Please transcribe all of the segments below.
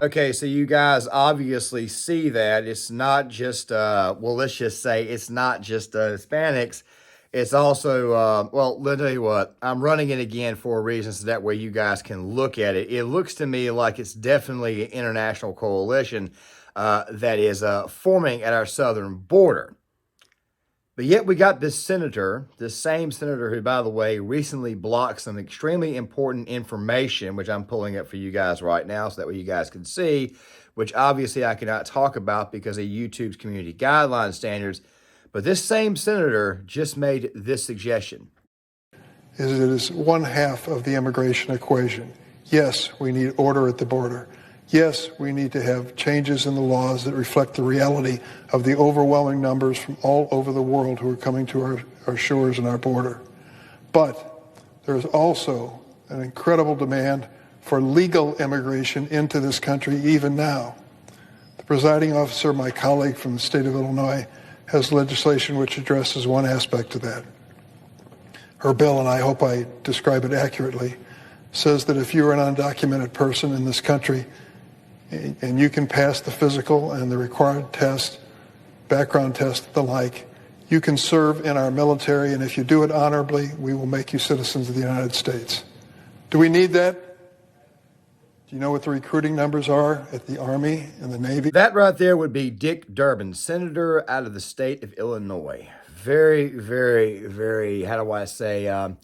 Okay, so you guys obviously see that it's not just, well, let's just say it's not just Hispanics. It's also, well, let me tell you what, I'm running it again for a reason so that way you guys can look at it. It looks to me like it's definitely an international coalition that is forming at our southern border. But yet we got this senator, this same senator who, by the way, recently blocked some extremely important information, which I'm pulling up for you guys right now so that way you guys can see, which obviously I cannot talk about because of YouTube's community guideline standards. But this same senator just made this suggestion. It is one half of the immigration equation. Yes, we need order at the border. Yes, we need to have changes in the laws that reflect the reality of the overwhelming numbers from all over the world who are coming to our shores and our border. But there is also an incredible demand for legal immigration into this country even now. The presiding officer, my colleague from the state of Illinois, has legislation which addresses one aspect of that. Her bill, and I hope I describe it accurately, says that if you're an undocumented person in this country and you can pass the physical and the required test, background test, the like, you can serve in our military, and if you do it honorably, we will make you citizens of the United States. Do we need that? Do you know what the recruiting numbers are at the Army and the Navy? That right there would be Dick Durbin, senator out of the state of Illinois. Very, very, very, how do I say,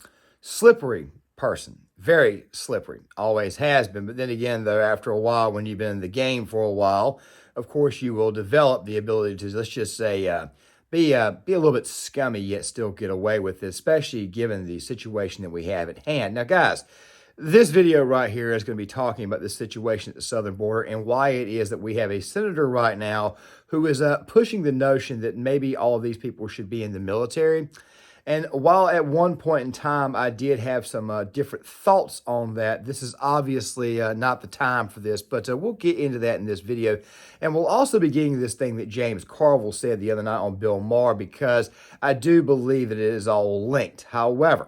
slippery person. Very slippery. Always has been. But then again, though, after a while, when you've been in the game for a while, of course, you will develop the ability to, let's just say, be a little bit scummy, yet still get away with it, especially given the situation that we have at hand. Now, guys, this video right here is going to be talking about the situation at the southern border and why it is that we have a senator right now who is pushing the notion that maybe all of these people should be in the military. And while at one point in time I did have some different thoughts on that, this is obviously not the time for this, but we'll get into that in this video. And we'll also be getting this thing that James Carville said the other night on Bill Maher, because I do believe that it is all linked. However,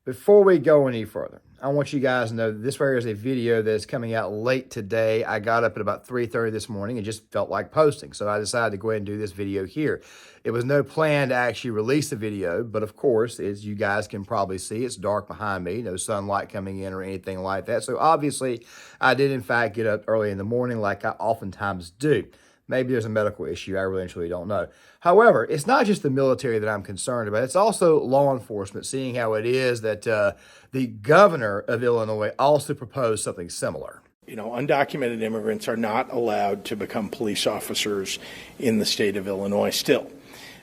before we go any further, I want you guys to know that this right here is a video that's coming out late today. I got up at about 3:30 this morning and just felt like posting. So I decided to go ahead and do this video here. It was no plan to actually release the video, but of course, as you guys can probably see, it's dark behind me, no sunlight coming in or anything like that. So obviously, I did in fact get up early in the morning like I oftentimes do. Maybe there's a medical issue. I really and truly don't know. However, it's not just the military that I'm concerned about. It's also law enforcement, seeing how it is that the governor of Illinois also proposed something similar. You know, undocumented immigrants are not allowed to become police officers in the state of Illinois still.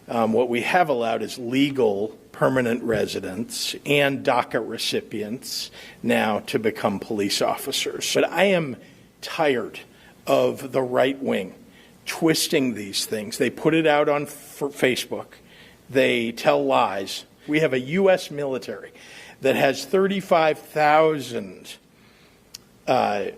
What we have allowed is legal permanent residents and DACA recipients now to become police officers. But I am tired of the right wing twisting these things. They put it out on Facebook. They tell lies. We have a U.S. military that has 35,000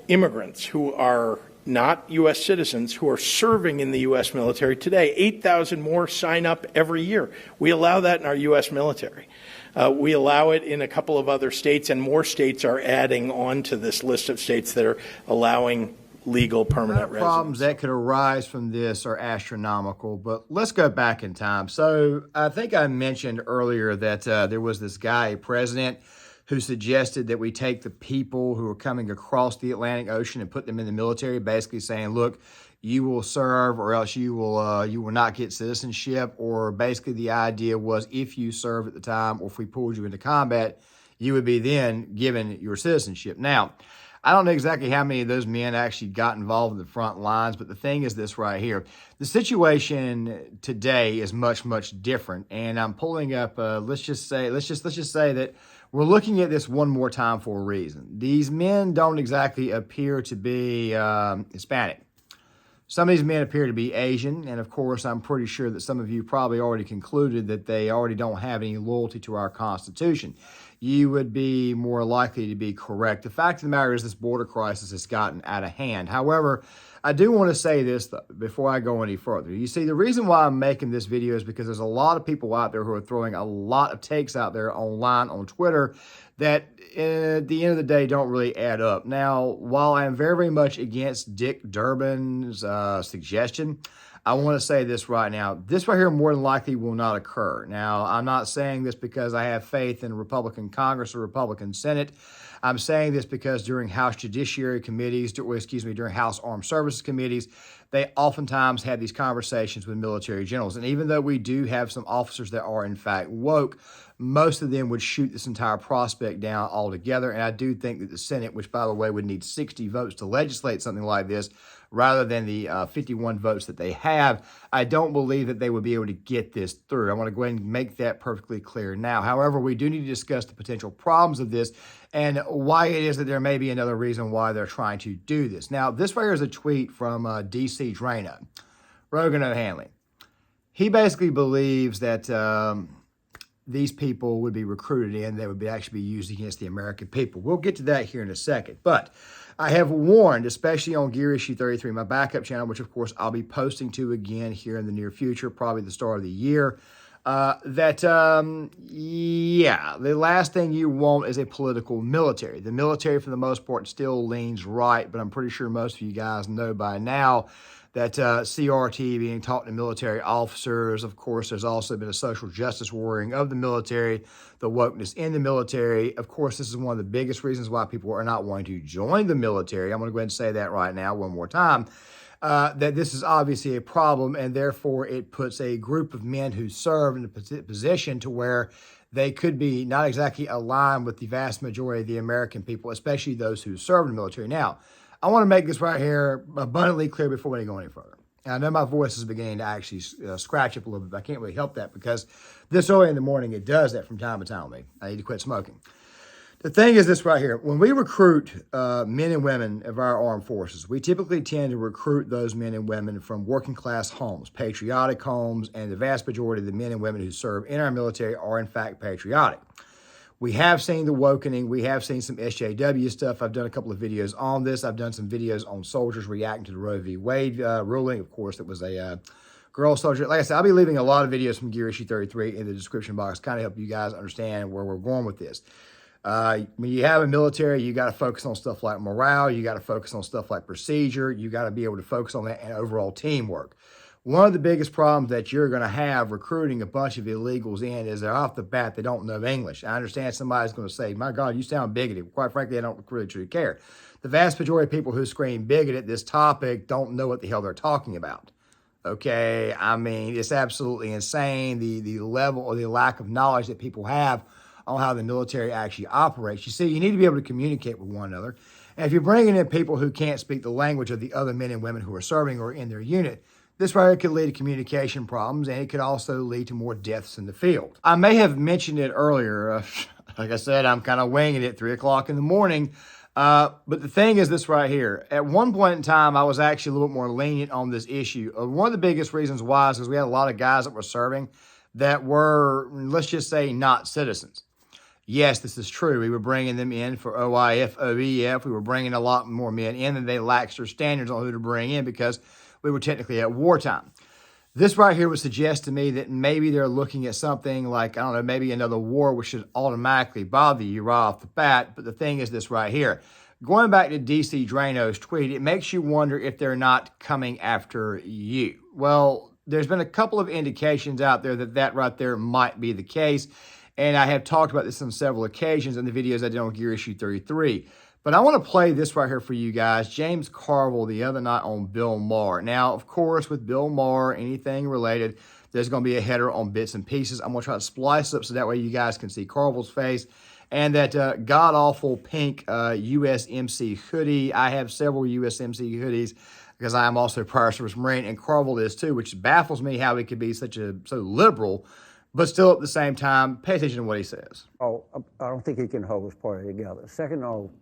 immigrants who are not U.S. citizens who are serving in the U.S. military today. 8,000 more sign up every year. We allow that in our U.S. military. We allow it in a couple of other states, and more states are adding on to this list of states that are allowing legal permanent residence. Problems that could arise from this are astronomical, but let's go back in time. So I think I mentioned earlier that there was this guy, president, who suggested that we take the people who are coming across the Atlantic Ocean and put them in the military, basically saying, look, you will serve or else you will not get citizenship. Or basically the idea was if you serve at the time or if we pulled you into combat, you would be then given your citizenship. Now, I don't know exactly how many of those men actually got involved in the front lines, but the thing is this right here. The situation today is much, much different. And I'm pulling up, let's just say that we're looking at this one more time for a reason. These men don't exactly appear to be Hispanic. Some of these men appear to be Asian, and of course, I'm pretty sure that some of you probably already concluded that they already don't have any loyalty to our Constitution. you would be more likely to be correct. The fact of the matter is this border crisis has gotten out of hand. However, I do want to say this, though, before I go any further. You see, the reason why I'm making this video is because there's a lot of people out there who are throwing a lot of takes out there online on Twitter that at the end of the day don't really add up. Now, while I am very, very much against Dick Durbin's suggestion, I want to say this right now. This right here more than likely will not occur. Now, I'm not saying this because I have faith in Republican Congress or Republican Senate. I'm saying this because during House Judiciary Committees, during House Armed Services Committees, they oftentimes have these conversations with military generals. And even though we do have some officers that are in fact woke, most of them would shoot this entire prospect down altogether. And I do think that the Senate, which by the way would need 60 votes to legislate something like this, rather than the 51 votes that they have, I don't believe that they would be able to get this through. I want to go ahead and make that perfectly clear now. However, we do need to discuss the potential problems of this and why it is that there may be another reason why they're trying to do this. Now, this right here is a tweet from DC Drano, Rogan O'Hanley. He basically believes that these people would be recruited in, they would actually be used against the American people. We'll get to that here in a second. But I have warned, especially on Gear Issue 33, my backup channel, which of course I'll be posting to again here in the near future, probably the start of the year, the last thing you want is a political military. The military, for the most part, still leans right, but I'm pretty sure most of you guys know by now that CRT being taught to military officers. Of course, there's also been a social justice warring of the military, the wokeness in the military. Of course, this is one of the biggest reasons why people are not wanting to join the military. I'm going to go ahead and say that right now one more time, that this is obviously a problem, and therefore it puts a group of men who serve in a position to where they could be not exactly aligned with the vast majority of the American people, especially those who serve in the military. Now, I want to make this right here abundantly clear before we go any further. And I know my voice is beginning to actually scratch up a little bit, but I can't really help that because this early in the morning, it does that from time to time. I need to quit smoking. The thing is this right here. When we recruit men and women of our armed forces, we typically tend to recruit those men and women from working class homes, patriotic homes, and the vast majority of the men and women who serve in our military are in fact patriotic. We have seen the wokening. We have seen some SJW stuff. I've done a couple of videos on this. I've done some videos on soldiers reacting to the Roe V. Wade ruling. Of course, it was a girl soldier. Like I said, I'll be leaving a lot of videos from Gear Issue 33 in the description box, kind of help you guys understand where we're going with this. When you have a military, you got to focus on stuff like morale. You got to focus on stuff like procedure. You got to be able to focus on that and overall teamwork. One of the biggest problems that you're going to have recruiting a bunch of illegals in is that off the bat, they don't know English. I understand somebody's going to say, my God, you sound bigoted. Quite frankly, I don't really truly care. The vast majority of people who scream bigot at this topic don't know what the hell they're talking about. Okay, I mean, it's absolutely insane, the level or the lack of knowledge that people have on how the military actually operates. You see, you need to be able to communicate with one another. And if you're bringing in people who can't speak the language of the other men and women who are serving or in their unit, this right here could lead to communication problems, and it could also lead to more deaths in the field. I may have mentioned it earlier. Like I said, I'm kind of winging it, 3 o'clock in the morning. But the thing is this right here. At one point in time, I was actually a little bit more lenient on this issue. One of the biggest reasons why is because we had a lot of guys that were serving that were, let's just say, not citizens. Yes, this is true. We were bringing them in for OIF, OEF. We were bringing a lot more men in, and they laxed their standards on who to bring in because we were technically at wartime. This right here would suggest to me that maybe they're looking at something like, I don't know, maybe another war, which should automatically bother you right off the bat. But the thing is this right here. Going back to DC Drano's tweet, it makes you wonder if they're not coming after you. Well, there's been a couple of indications out there that that right there might be the case. And I have talked about this on several occasions in the videos I did on Gear Issue 33. But I want to play this right here for you guys. James Carville the other night on Bill Maher. Now, of course, with Bill Maher, anything related, there's going to be a header on bits and pieces. I'm going to try to splice up so that way you guys can see Carville's face. And that god-awful pink USMC hoodie. I have several USMC hoodies because I am also a prior service Marine, and Carville is too, which baffles me how he could be so liberal, but still at the same time, pay attention to what he says. Oh, I don't think he can hold his party together. Second,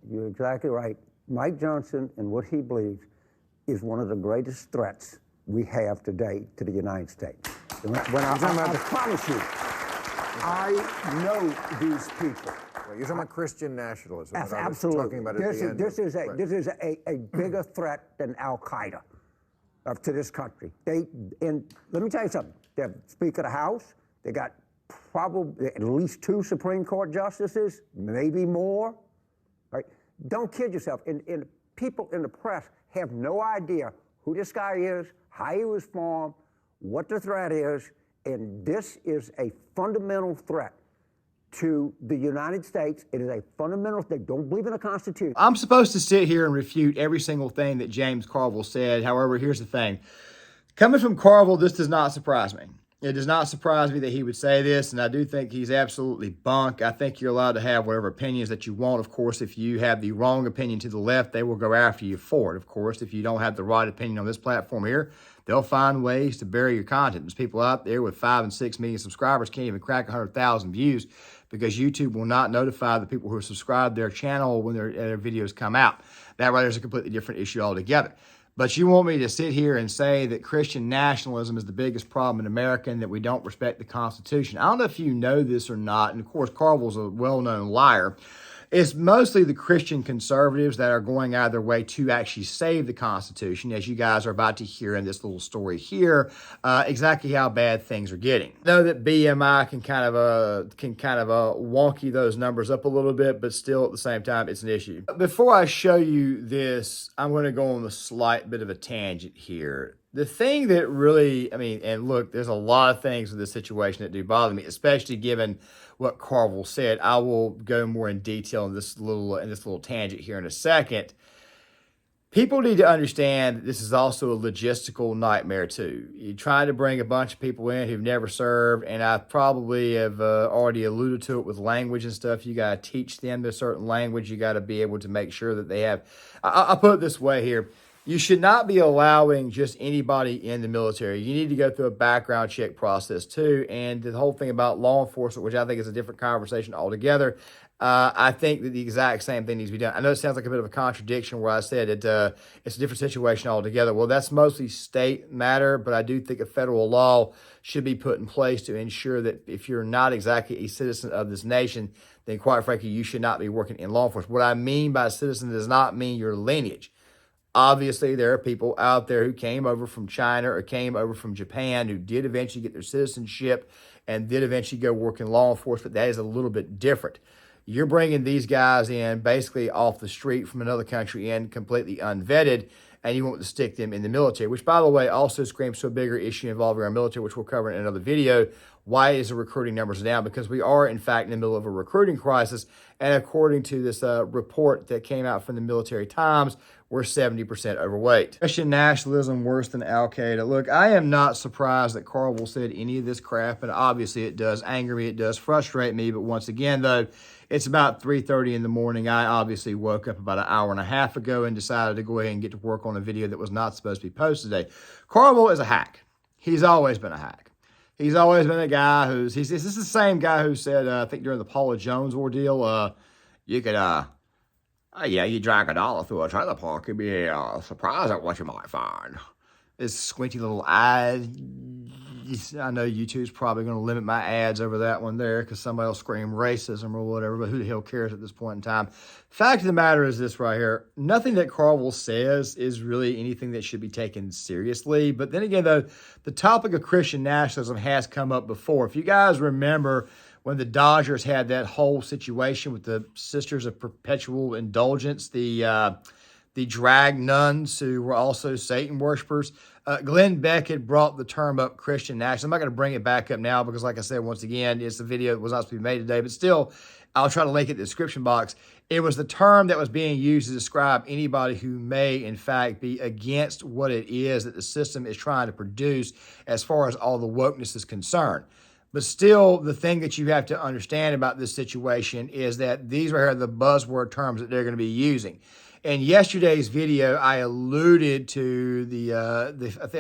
you're exactly right. Mike Johnson and what he believes is one of the greatest threats we have today to the United States. When I promise you, I know these people. You're talking about Christian nationalism. And I was Absolutely. talking about it at the end. This is a bigger threat than Al-Qaeda to this country. And let me tell you something. They have Speaker of the House. They got probably at least 2 Supreme Court justices, maybe more. Right? Don't kid yourself. And people in the press have no idea who this guy is, how he was formed, what the threat is, and this is a fundamental threat to the United States. It is a fundamental. They don't believe in the Constitution. I'm supposed to sit here and refute every single thing that James Carville said. However, here's the thing. Coming from Carville, this does not surprise me. It does not surprise me that he would say this, and I do think he's absolutely bunk. I think you're allowed to have whatever opinions that you want. Of course, if you have the wrong opinion to the left, they will go after you for it. Of course, if you don't have the right opinion on this platform here, they'll find ways to bury your content. There's people out there with 5 and 6 million subscribers can't even crack 100,000 views because YouTube will not notify the people who are subscribed to their channel when their videos come out. That right there is a completely different issue altogether. But you want me to sit here and say that Christian nationalism is the biggest problem in America and that we don't respect the Constitution. I don't know if you know this or not, and of course Carville's a well-known liar. It's mostly the Christian conservatives that are going out of their way to actually save the Constitution, as you guys are about to hear in this little story here, exactly how bad things are getting. I know that BMI can kind of wonky those numbers up a little bit, but still at the same time, it's an issue. Before I show you this, I'm going to go on a slight bit of a tangent here. The thing that really, and look, there's a lot of things with this situation that do bother me, especially given what Carville said. I will go more in detail in this little tangent here in a second. People need to understand that this is also a logistical nightmare too. You try to bring a bunch of people in who've never served, and I probably have already alluded to it with language and stuff. You got to teach them a certain language. You got to be able to make sure that they have. I'll put it this way here. You should not be allowing just anybody in the military. You need to go through a background check process too. And the whole thing about law enforcement, which I think is a different conversation altogether, I think that the exact same thing needs to be done. I know it sounds like a bit of a contradiction where I said it's a different situation altogether. Well, that's mostly state matter, but I do think a federal law should be put in place to ensure that if you're not exactly a citizen of this nation, then quite frankly, you should not be working in law enforcement. What I mean by citizen does not mean your lineage. Obviously, there are people out there who came over from China or came over from Japan who did eventually get their citizenship and did eventually go work in law enforcement. That is a little bit different. You're bringing these guys in basically off the street from another country in completely unvetted, and you want to stick them in the military, which, by the way, also screams to a bigger issue involving our military, which we'll cover in another video. Why is the recruiting numbers down? Because we are, in fact, in the middle of a recruiting crisis, and according to this report that came out from the Military Times, we're 70% overweight. Christian nationalism worse than Al-Qaeda. Look, I am not surprised that Carville said any of this crap, and obviously it does anger me, it does frustrate me, but once again, though, it's about 3:30 in the morning. I obviously woke up about an hour and a half ago and decided to go ahead and get to work on a video that was not supposed to be posted today. Carville is a hack. He's always been a hack. He's always been a guy this is the same guy who said, I think during the Paula Jones ordeal, you could, you drag $1 through a trailer park, you'd be surprised at what you might find. This squinty little eye. I know YouTube's probably going to limit my ads over that one there because somebody will scream racism or whatever, but who the hell cares at this point in time? Fact of the matter is this right here. Nothing that Carville says is really anything that should be taken seriously. But then again, though, the topic of Christian nationalism has come up before. If you guys remember when the Dodgers had that whole situation with the Sisters of Perpetual Indulgence, the drag nuns who were also Satan worshipers. Glenn Beck had brought the term up Christian nationalism. I'm not going to bring it back up now because, like I said, once again, it's a video that was not supposed to be made today, but still, I'll try to link it in the description box. It was the term that was being used to describe anybody who may, in fact, be against what it is that the system is trying to produce as far as all the wokeness is concerned. But still, the thing that you have to understand about this situation is that these are the buzzword terms that they're going to be using. In yesterday's video, I alluded to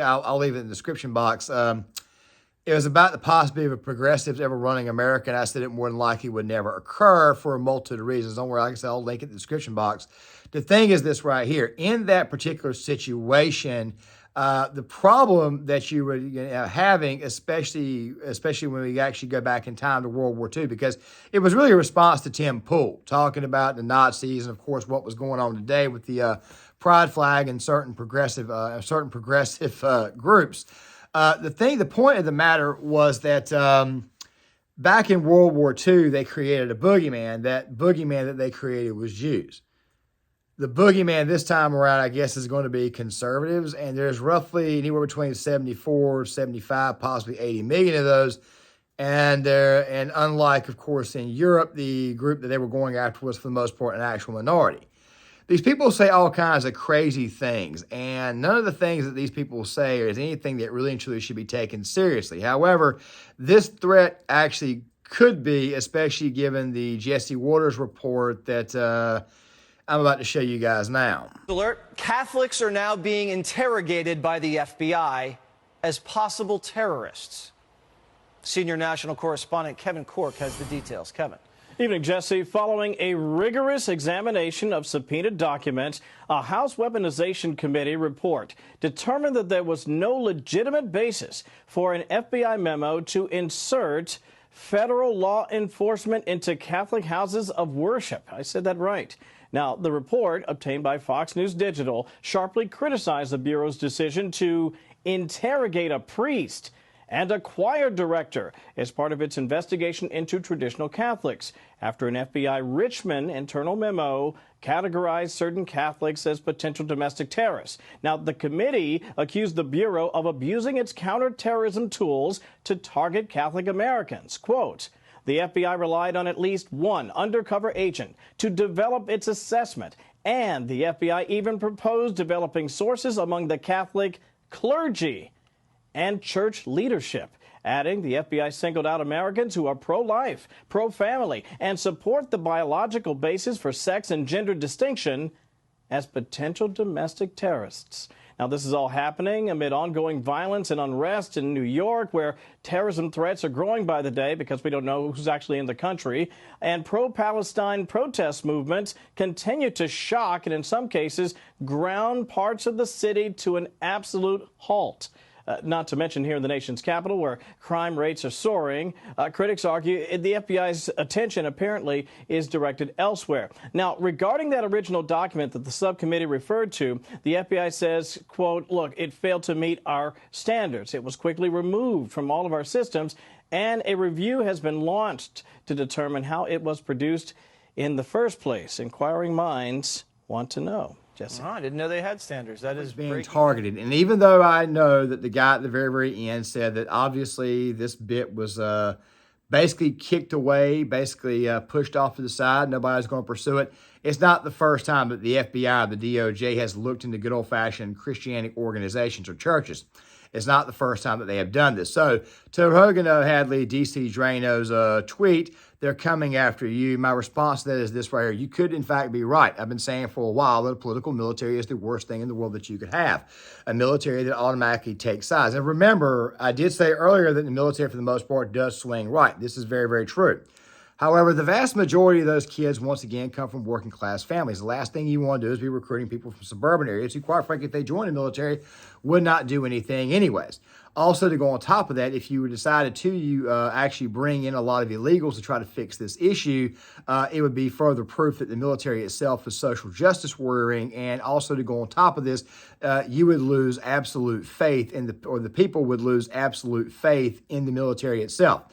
I'll leave it in the description box. It was about the possibility of progressives ever running America, and I said it more than likely would never occur for a multitude of reasons. Don't worry, like I said, I'll link it in the description box. The thing is this right here. In that particular situation, The problem that you were having, especially when we actually go back in time to World War II, because it was really a response to Tim Pool talking about the Nazis and, of course, what was going on today with the pride flag and certain progressive groups. The point of the matter was that back in World War II, they created a boogeyman. That boogeyman that they created was Jews. The boogeyman this time around, I guess, is going to be conservatives, and there's roughly anywhere between 74, 75, possibly 80 million of those. And unlike, of course, in Europe, the group that they were going after was, for the most part, an actual minority. These people say all kinds of crazy things, and none of the things that these people say is anything that really and truly should be taken seriously. However, this threat actually could be, especially given the Jesse Waters report that I'm about to show you guys now. Alert, Catholics are now being interrogated by the FBI as possible terrorists. Senior national correspondent Kevin Cork has the details. Kevin. Evening, Jesse. Following a rigorous examination of subpoenaed documents, a House Weaponization Committee report determined that there was no legitimate basis for an FBI memo to insert federal law enforcement into Catholic houses of worship. I said that right. Now, the report, obtained by Fox News Digital, sharply criticized the Bureau's decision to interrogate a priest and a choir director as part of its investigation into traditional Catholics after an FBI Richmond internal memo categorized certain Catholics as potential domestic terrorists. Now, the committee accused the Bureau of abusing its counterterrorism tools to target Catholic Americans. Quote, the FBI relied on at least one undercover agent to develop its assessment, and the FBI even proposed developing sources among the Catholic clergy and church leadership, adding the FBI singled out Americans who are pro-life, pro-family, and support the biological basis for sex and gender distinction as potential domestic terrorists. Now, this is all happening amid ongoing violence and unrest in New York, where terrorism threats are growing by the day because we don't know who's actually in the country. And pro-Palestine protest movements continue to shock and, in some cases, ground parts of the city to an absolute halt. Not to mention here in the nation's capital, where crime rates are soaring. Critics argue the FBI's attention apparently is directed elsewhere. Now, regarding that original document that the subcommittee referred to, the FBI says, quote, look, it failed to meet our standards. It was quickly removed from all of our systems, and a review has been launched to determine how it was produced in the first place. Inquiring minds want to know. Jesse. I didn't know they had standards. That is being targeted. And even though I know that the guy at the very, very end said that obviously this bit was basically kicked away, basically pushed off to the side, nobody's going to pursue it, it's not the first time that the FBI or the DOJ has looked into good old-fashioned Christianic organizations or churches. It's not the first time that they have done this. So, to Hogano Hadley, D.C. Drano's tweet, they're coming after you. My response to that is this right here. You could, in fact, be right. I've been saying for a while that a political military is the worst thing in the world that you could have. A military that automatically takes sides. And remember, I did say earlier that the military, for the most part, does swing right. This is very, very true. However, the vast majority of those kids, once again, come from working class families. The last thing you want to do is be recruiting people from suburban areas who, quite frankly, if they join the military, would not do anything anyways. Also, to go on top of that, if you decided to actually bring in a lot of illegals to try to fix this issue, it would be further proof that the military itself is social justice warrioring. And also, to go on top of this, you would lose absolute faith in the people would lose absolute faith in the military itself.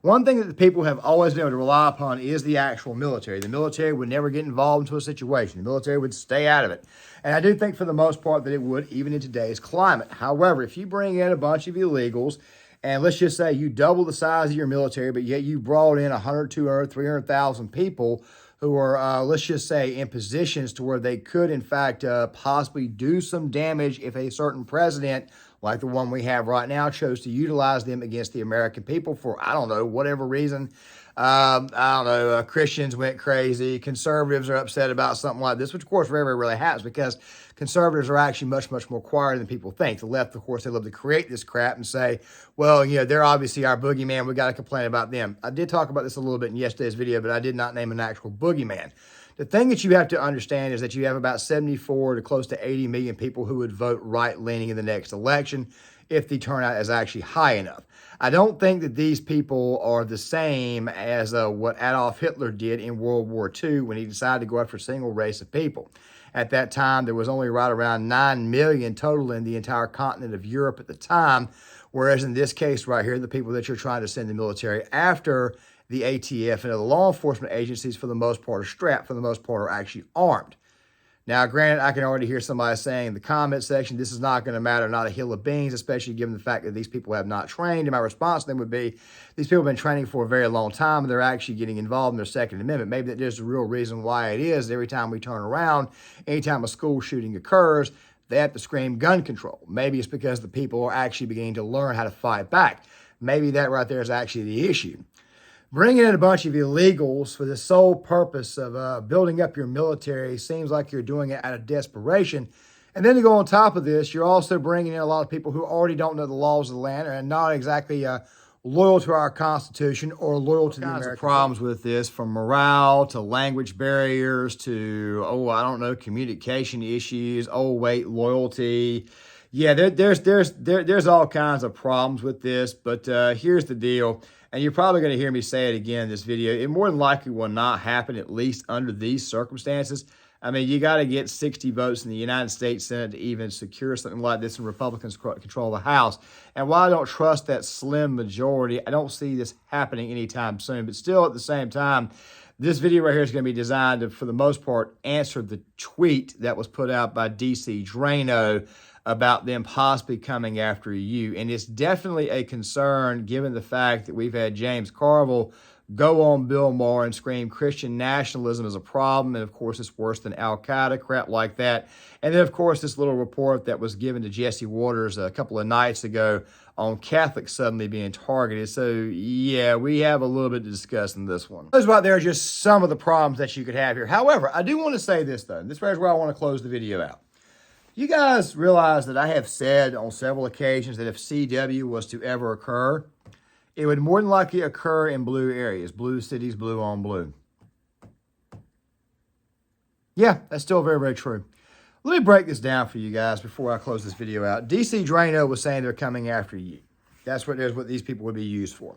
One thing that the people have always been able to rely upon is the actual military. The military would never get involved into a situation. The military would stay out of it. And I do think for the most part that it would, even in today's climate. However, if you bring in a bunch of illegals, and let's just say you double the size of your military, but yet you brought in 100, 200, 300,000 people who are, let's just say, in positions to where they could, in fact, possibly do some damage if a certain president, like the one we have right now, chose to utilize them against the American people for, I don't know, whatever reason. Christians went crazy. Conservatives are upset about something like this, which, of course, very, very rarely happens because conservatives are actually much, much more quieter than people think. The left, of course, they love to create this crap and say, well, you know, they're obviously our boogeyman. We got to complain about them. I did talk about this a little bit in yesterday's video, but I did not name an actual boogeyman. The thing that you have to understand is that you have about 74 to close to 80 million people who would vote right-leaning in the next election if the turnout is actually high enough. I don't think that these people are the same as what Adolf Hitler did in World War II when he decided to go after a single race of people. At that time, there was only right around 9 million total in the entire continent of Europe at the time, whereas in this case right here, the people that you're trying to send the military after, the ATF and other law enforcement agencies, for the most part, are strapped, for the most part, are actually armed. Now, granted, I can already hear somebody saying in the comment section, this is not going to matter, not a hill of beans, especially given the fact that these people have not trained. And my response to them would be, these people have been training for a very long time, and they're actually getting involved in their Second Amendment. Maybe that is the real reason why it is every time we turn around, anytime a school shooting occurs, they have to scream gun control. Maybe it's because the people are actually beginning to learn how to fight back. Maybe that right there is actually the issue. Bringing in a bunch of illegals for the sole purpose of building up your military seems like you're doing it out of desperation. And then to go on top of this, you're also bringing in a lot of people who already don't know the laws of the land and not exactly loyal to our Constitution or loyal to the American problems with this, from morale to language barriers to, I don't know, communication issues, loyalty. Yeah, there's all kinds of problems with this, but here's the deal. And you're probably going to hear me say it again in this video. It more than likely will not happen, at least under these circumstances. I mean, you got to get 60 votes in the United States Senate to even secure something like this, and Republicans control the House. And while I don't trust that slim majority, I don't see this happening anytime soon. But still, at the same time, this video right here is going to be designed to, for the most part, answer the tweet that was put out by DC Drano about them possibly coming after you. And it's definitely a concern given the fact that we've had James Carville go on Bill Maher and scream Christian nationalism is a problem. And of course, it's worse than Al-Qaeda, crap like that. And then of course, this little report that was given to Jesse Waters a couple of nights ago on Catholics suddenly being targeted. So yeah, we have a little bit to discuss in this one. Those right there are just some of the problems that you could have here. However, I do want to say this though. This is where I want to close the video out. You guys realize that I have said on several occasions that if CW was to ever occur, it would more than likely occur in blue areas, blue cities, blue on blue. Yeah, that's still very, very true. Let me break this down for you guys before I close this video out. DC Drano was saying they're coming after you. That's what these people would be used for.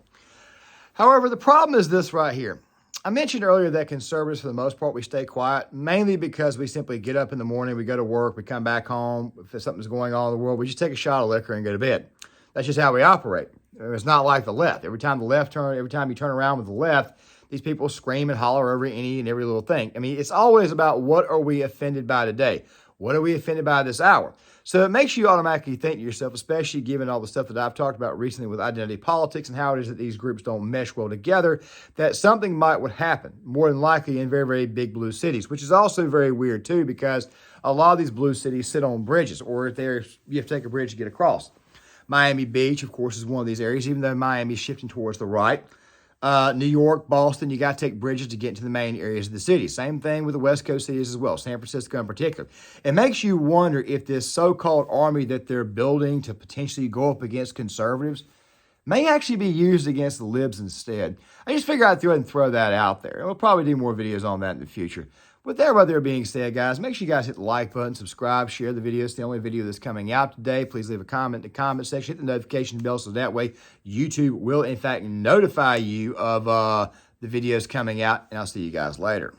However, the problem is this right here. I mentioned earlier that conservatives, for the most part, we stay quiet, mainly because we simply get up in the morning, we go to work, we come back home. If something's going on in the world, we just take a shot of liquor and go to bed. That's just how we operate. It's not like the left. Every time you turn around with the left, these people scream and holler over any and every little thing. I mean, it's always about what are we offended by today? What are we offended by this hour? So it makes you automatically think to yourself, especially given all the stuff that I've talked about recently with identity politics and how it is that these groups don't mesh well together, that something would happen, more than likely in very, very big blue cities, which is also very weird too, because a lot of these blue cities sit on bridges, or if you have to take a bridge to get across. Miami Beach, of course, is one of these areas, even though Miami's shifting towards the right. New York, Boston, you got to take bridges to get into the main areas of the city. Same thing with the West Coast cities as well, San Francisco in particular. It makes you wonder if this so-called army that they're building to potentially go up against conservatives may actually be used against the libs instead. I just figured I'd go ahead and throw that out there. And we'll probably do more videos on that in the future. With that right there being said, guys, make sure you guys hit the like button, subscribe, share the video. It's the only video that's coming out today. Please leave a comment in the comment section. Hit the notification bell so that way YouTube will, in fact, notify you of the videos coming out. And I'll see you guys later.